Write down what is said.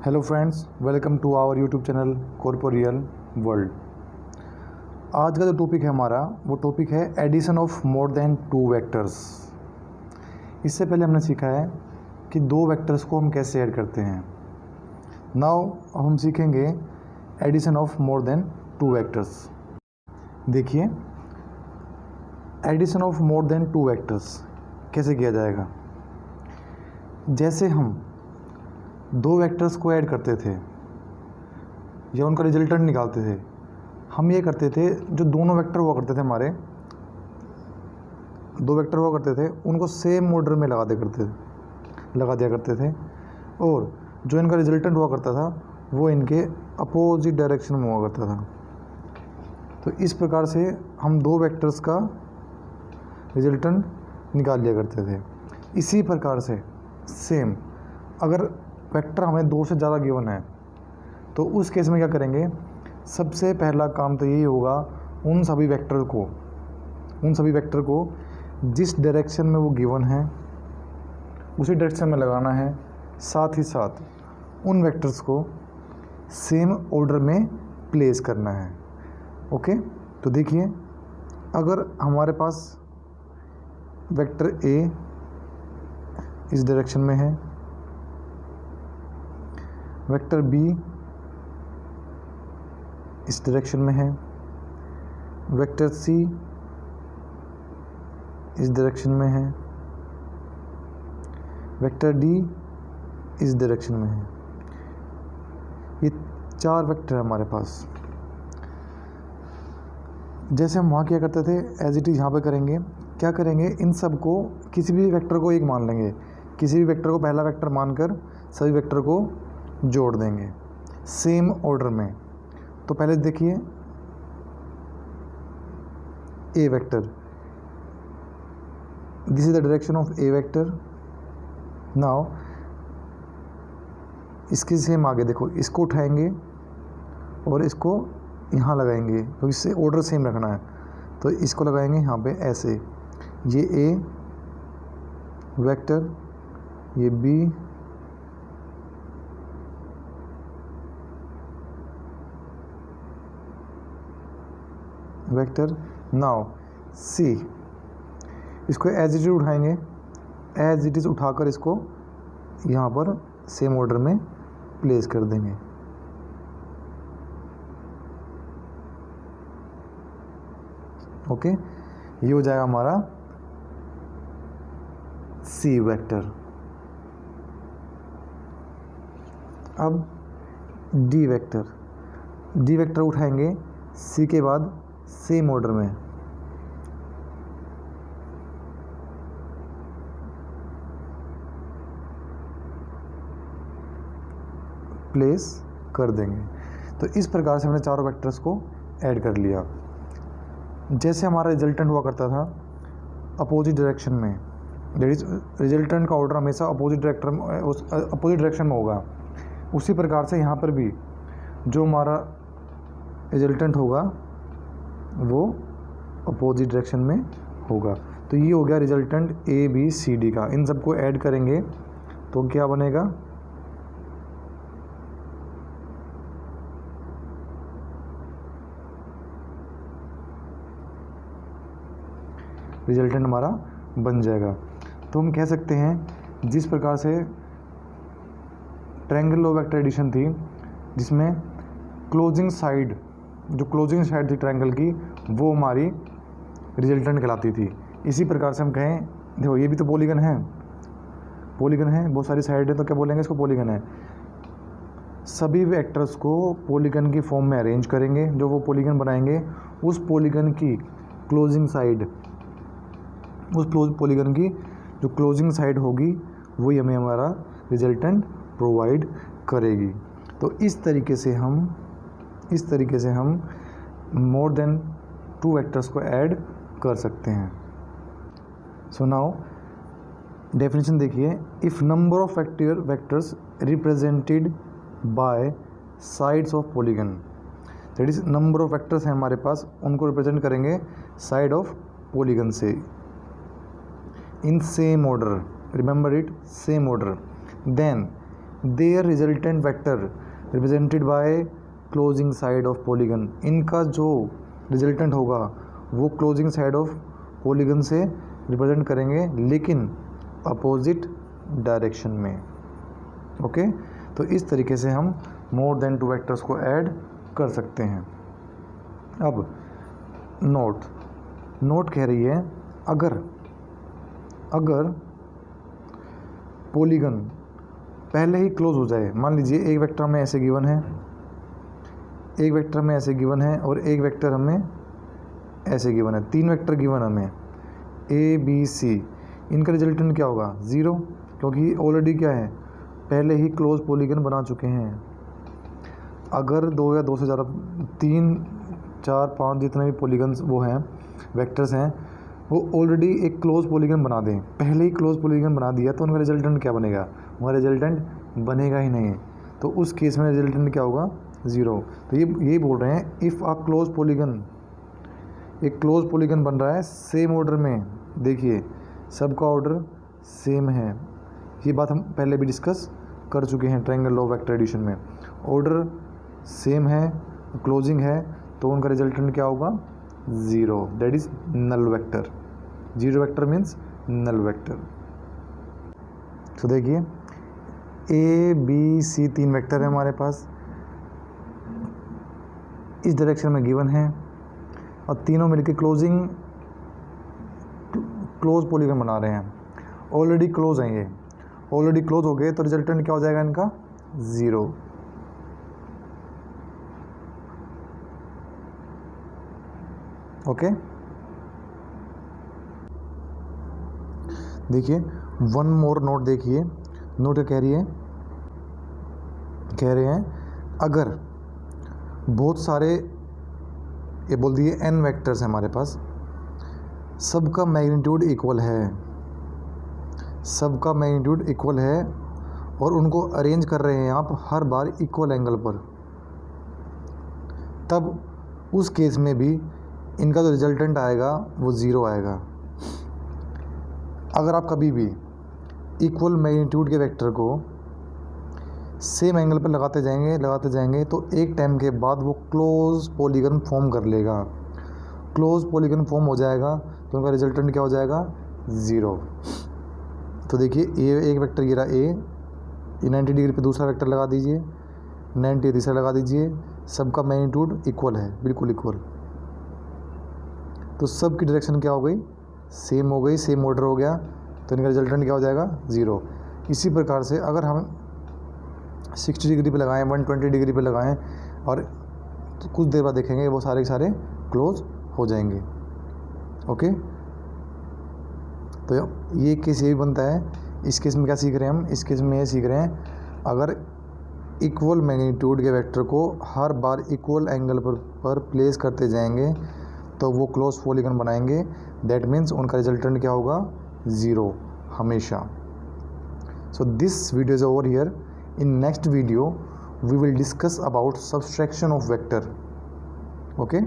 Hello friends, welcome to our YouTube channel Corporeal world. आज का जो टॉपिक है हमारा वो टॉपिक है addition of more than two vectors. इससे पहले हमने सीखा है कि दो वेक्टर्स को हम कैसे ऐड करते हैं। नाउ हम सीखेंगे addition of more than two vectors. देखिए, addition of more than two vectors कैसे किया जाएगा। जैसे हम दो वेक्टर्स को ऐड करते थे या उनका रिजल्टेंट निकालते थे, हम ये करते थे, जो दोनों वेक्टर हुआ करते थे, हमारे दो वेक्टर हुआ करते थे, उनको सेम ऑर्डर में लगा दिया करते थे, और जो इनका रिजल्टेंट हुआ करता था वो इनके अपोजिट डायरेक्शन में हुआ करता था। तो इस प्रकार से हम दो वेक्टर्स का रिजल्टेंट निकाल लिया करते थे। इसी प्रकार से सेम अगर वेक्टर हमें दो से ज़्यादा गिवन है तो उस केस में क्या करेंगे, सबसे पहला काम तो यही होगा, उन सभी वेक्टर को जिस डायरेक्शन में वो गिवन है उसी डायरेक्शन में लगाना है। साथ ही साथ उन वेक्टर्स को सेम ऑर्डर में प्लेस करना है। ओके, तो देखिए, अगर हमारे पास वेक्टर ए इस डायरेक्शन में है, वेक्टर बी इस डायरेक्शन में है, वेक्टर सी इस डायरेक्शन में है, वेक्टर डी इस डायरेक्शन में है। ये चार वेक्टर है हमारे पास। जैसे हम वहाँ क्या करते थे, एज इट इज़ यहाँ पे करेंगे। क्या करेंगे, इन सब को किसी भी वेक्टर को एक मान लेंगे, किसी भी वेक्टर को पहला वेक्टर मानकर सभी वेक्टर को जोड़ देंगे सेम ऑर्डर में। तो पहले देखिए, a vector, this is the direction of a vector. Now इसके सेम आगे देखो, इसको उठाएंगे और इसको यहाँ लगाएंगे, तो इससे ऑर्डर सेम रखना है। तो इसको लगाएंगे यहाँ पे ऐसे, ये ए वेक्टर, ये बी, वेक्टर। नाउ सी, इसको एज इट इज उठाएंगे, एज इट इज उठाकर इसको यहाँ पर सेम ऑर्डर में प्लेस कर देंगे। ओके, ये हो जाएगा हमारा सी वेक्टर। अब डी वेक्टर उठाएंगे सी के बाद सेम ऑर्डर में प्लेस कर देंगे। तो इस प्रकार से हमने चारों वेक्टर्स को ऐड कर लिया। जैसे हमारा रिजल्टेंट हुआ करता था अपोजिट डायरेक्शन में, दैट इज रिजल्टेंट का ऑर्डर हमेशा अपोजिट डायरेक्शन में होगा, उसी प्रकार से यहाँ पर भी जो हमारा रिजल्टेंट होगा वो अपोजिट डायरेक्शन में होगा। तो ये हो गया resultant A B C D का। इन सबको ऐड करेंगे तो क्या बनेगा, रिजल्टेंट हमारा बन जाएगा। तो हम कह सकते हैं, जिस प्रकार से ट्रायंगल लो वेक्टर एडिशन थी, जिसमें क्लोजिंग साइड थी ट्रायंगल की, वो हमारी रिजल्टेंट कहलाती थी। इसी प्रकार से हम कहें, देखो ये भी तो पॉलीगन है, बहुत सारी साइड है, तो क्या बोलेंगे, इसको पॉलीगन है। सभी वेक्टर्स को पॉलीगन की फॉर्म में अरेंज करेंगे, जो वो पॉलीगन बनाएंगे, उस पॉलीगन की क्लोजिंग साइड, उस पॉलीगन की जो क्लोजिंग साइड होगी वही हमें हमारा रिजल्टेंट प्रोवाइड करेगी। तो इस तरीके से हम मोर देन टू वेक्टर्स को ऐड कर सकते हैं। सो नाउ डेफिनेशन देखिए, if number of vectors represented by sides of polygon, that is number of vectors हैं हमारे पास, उनको रिप्रेजेंट करेंगे साइड ऑफ पॉलीगन से, in same order, remember it, same order, then their resultant vector represented by closing side of polygon, इनका जो resultant होगा वो closing side of polygon से रिप्रेजेंट करेंगे, लेकिन अपोजिट डायरेक्शन में। ओके, तो इस तरीके से हम मोर देन 2 वेक्टर्स को ऐड कर सकते हैं। अब नोट कह रही है अगर पॉलीगन पहले ही क्लोज हो जाए, मान लीजिए एक वेक्टर में ऐसे गिवन है, एक वेक्टर में ऐसे गिवन है और एक वेक्टर हमें ऐसे गिवन है, 3 वेक्टर गिवन हमें ए बी सी, इनका रिजल्टेंट क्या होगा 0, क्योंकि ऑलरेडी क्या है पहले ही क्लोज पॉलीगन बना चुके हैं। अगर 2 या 2 से ज़्यादा 3 4 5 जितने भी पॉलीगन्स वो हैं वेक्टर्स हैं वो ऑलरेडी एक क्लोज पॉलीगन बना दें, पहले ही क्लोज पॉलीगन बना दिया तो उनका रिजल्टेंट क्या बनेगा, उनका रिजल्टेंट बनेगा ही नहीं। तो उस केस में रिजल्टेंट क्या होगा 0। तो ये बोल रहे हैं इफ़ अ क्लोज पॉलीगन, एक क्लोज पॉलीगन बन रहा है सेम ऑर्डर में, देखिए सबका ऑर्डर सेम है, ये बात हम पहले भी डिस्कस कर चुके हैं triangle law of vector addition में। ऑर्डर सेम है, क्लोजिंग है, तो उनका रिजल्टेंट क्या होगा 0, that is null vector. 0 vector means null vector. तो देखिए ए बी सी 3 वेक्टर है हमारे पास, इस डायरेक्शन में गिवन है और तीनों मिलकर क्लोज पॉलीगन बना रहे हैं, ऑलरेडी क्लोज हैं, ये ऑलरेडी क्लोज हो गए, तो रिजल्टेंट क्या हो जाएगा इनका 0। ओके, देखिए वन मोर नोट, देखिए नोट कह रहे हैं अगर बहुत सारे, ये बोल दिए n वेक्टर्स हैं हमारे पास, सबका मैग्नीट्यूड इक्वल है, सबका मैग्नीट्यूड इक्वल है और उनको अरेंज कर रहे हैं आप हर बार इक्वल एंगल पर, तब उस केस में भी इनका जो रिजल्टेंट आएगा वो 0 आएगा। अगर आप कभी भी इक्वल मैग्नीट्यूड के वेक्टर को सेम एंगल पर लगाते जाएंगे तो एक टाइम के बाद वो क्लोज पॉलीगन फॉर्म कर लेगा, क्लोज पॉलीगन फॉर्म हो जाएगा, तो उनका रिजल्टेंट क्या हो जाएगा 0। तो देखिए ये एक वेक्टर गिरा ए, 90 डिग्री पे दूसरा वेक्टर लगा दीजिए, 90 तीसरा लगा दीजिए, सबका मैग्नीट्यूड इक्वल है, बिल्कुल इक्वल, तो सब की डायरेक्शन क्या हो गई सेम हो गई, सेम ऑर्डर हो गया, तो इनका रिजल्टेंट क्या हो जाएगा 0। इसी प्रकार से अगर हम 60 डिग्री पे लगाएं, 120 डिग्री पे लगाएं और तो कुछ देर बाद देखेंगे वो सारे के सारे क्लोज हो जाएंगे। ओके, तो ये केस ये भी बनता है। इस केस में क्या सीख रहे हैं हम, इस केस में ये सीख रहे हैं अगर इक्वल मैग्नीट्यूड के वेक्टर को हर बार इक्वल एंगल पर प्लेस करते जाएंगे तो वो क्लोज पॉलीगन बनाएंगे, दैट मीन्स उनका रिजल्टेंट क्या होगा 0 हमेशा। So this video is over here. In next video we will discuss about subtraction of vector. Okay.